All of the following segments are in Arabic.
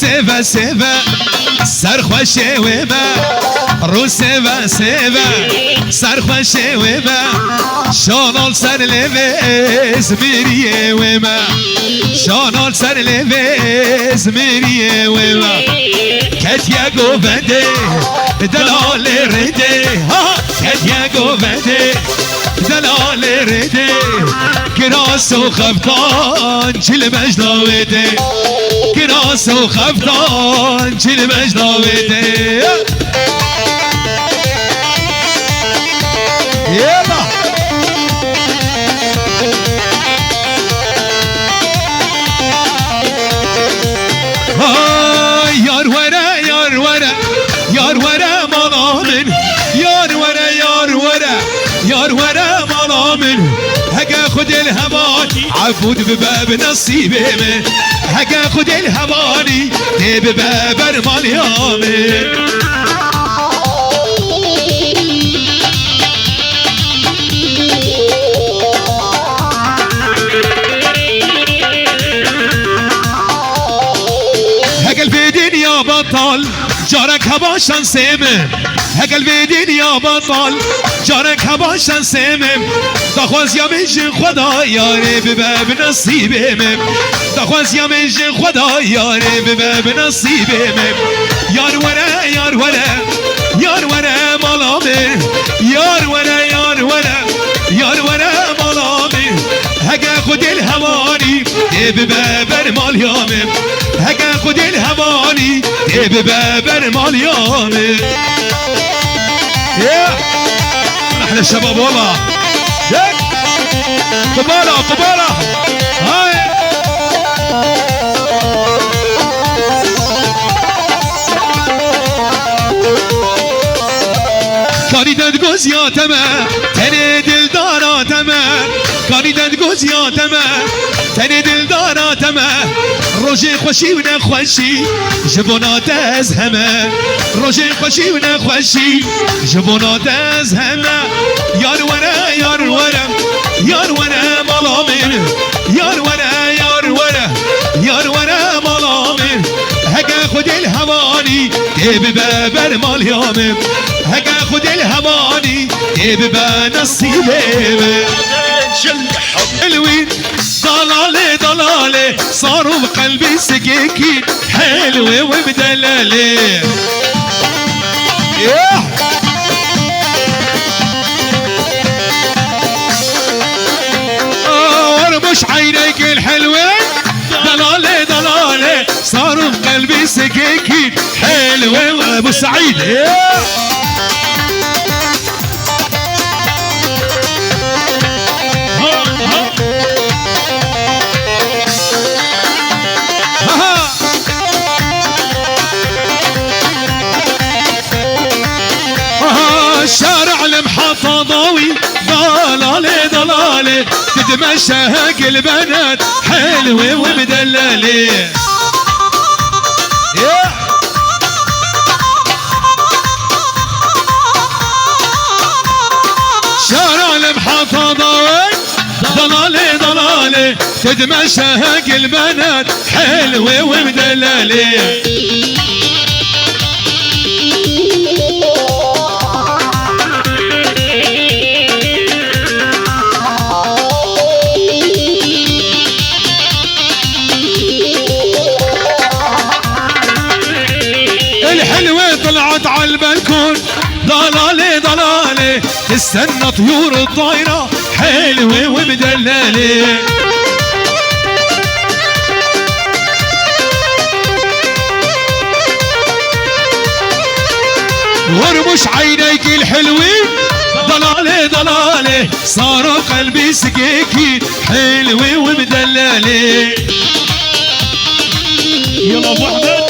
سيفا سيفا سرخوا شويبا رو سيفا سيفا سرخوا شويبا شانال سر لويز ميريه وما شانال سر لويز ميريه وما كتيا قوبده دلال رده كتيا قوبده دلال رده كراس و خفتان چل مجداوده كراس و خفتان چل مجداوده يلا يار ورا يار ورا يار ورا ملامن يار ورا يار ورا يار ورا ملامن هكا خد الهواني عفود بباب نصيبي من هكا خد الهواني بباب المليامن بطل جارك هباشن سيمم هقل بيدين يا بطل جارك هباشن سيمم دخواز يا منجن خدا ياري بباب نصيبم دخواز يا منجن خدا ياري بباب نصيبم يار ورا يار ورا يار ورا ملامر يار ورا يار ورا يار ورا ملامر هقا خد الهواني بباب المليامم هقا خد الهواني بباب المليامم يا احلى الشباب والله قبالة قبالة هاي کاری دادگوزیاتمه تن دلداراتمه کاری دادگوزیاتمه تن دلداراتمه روژه خوشی و نخوشی جبونات از همه روژه خوشی و نخوشی جبونات از همه یار ورا یار ورا یار ورا ملامن یار ورا یار ورا یار ورا ملامن هقا خد الهواني بباب المليامم هقا خد الهواني بباب نصيبم حلوين ضلالي ضلالي صاروا بقلبي سكيكين حلوة ومدللة ورمش عينيك الحلوين ضلالي ضلالي صاروا بقلبي سكيكين حلوة وابو سعيد شارع المحطة ضوي ضلالي ضلالي تتمشى هاك البنات حلوة ومدللة شارع المحطة ضوي ضلالي ضلالي تتمشى هاك البنات حلوة ومدللة طلعت على البلكون ضلالي ضلالي تستنى طيور الطايرة حلوة ومدللة ورمش عينيك الحلوين ضلالي ضلالي صاروا قلبي سكيكي حلوة ومدللة يلا ابو احمد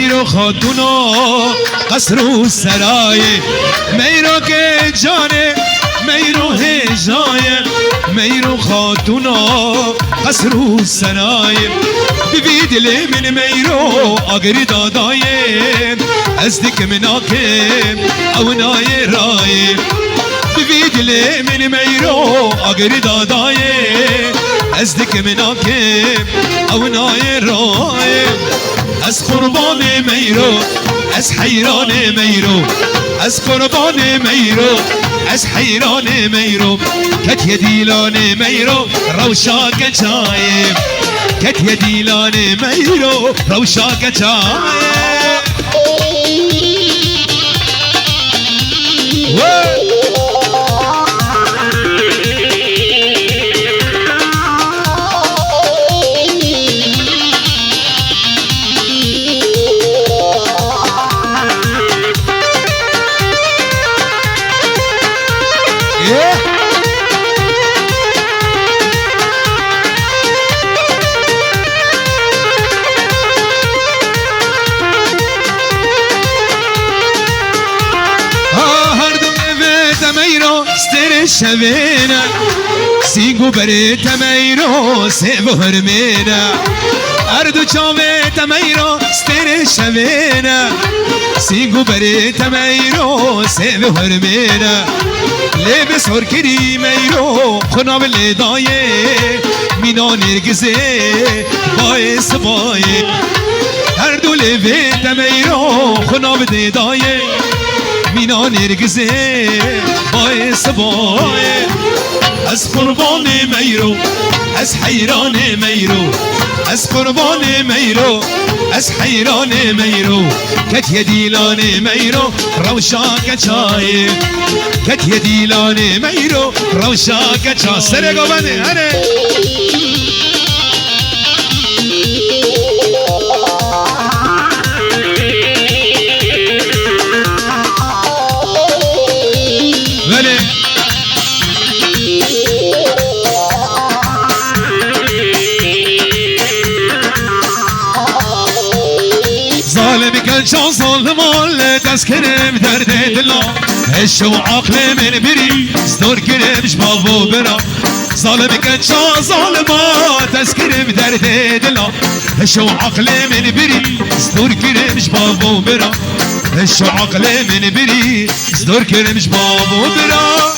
میرو خاتونا قصر و سرایه میرو که جانه میرو هجایه میرو خاتونا قصر و سرایه ببی دل من میرو آگری دادایه از دک مناکم او نای رایه ببی دل من میرو آگری دادایه از دک مناکم او نای رایه از قربان میرو از حیران میرو از قربان میرو از حیران میرو کت دیلان میرو روشا کچای کت دیلان میرو روشا کچای شوینا سینگو بری تمیرو سیو هرمینا اردو چاوه تمیرو ستر شوینا سینگو بری تمیرو سیو هرمینا لب سر کری میرو خناب لیدایه مینا نرگزه باعث بایه هر دو لب تمیرو خناب دیدایه مینا نرگزه باعث بایه از قربان میرو از حیران میرو از قربان میرو از حیران میرو کت دیلان میرو روشا کچای کت دیلان میرو روشا کچا سر گوبنده هره شان ظالمان دست کرم درد دلا هشو عقل من بری زدور کرمش بابو برا ظالم کن شان ظالمان دست کرم درد دلا هشو عقل من بری زدور کرمش بابو برا هشو عقل من بری زدور کرمش بابو برا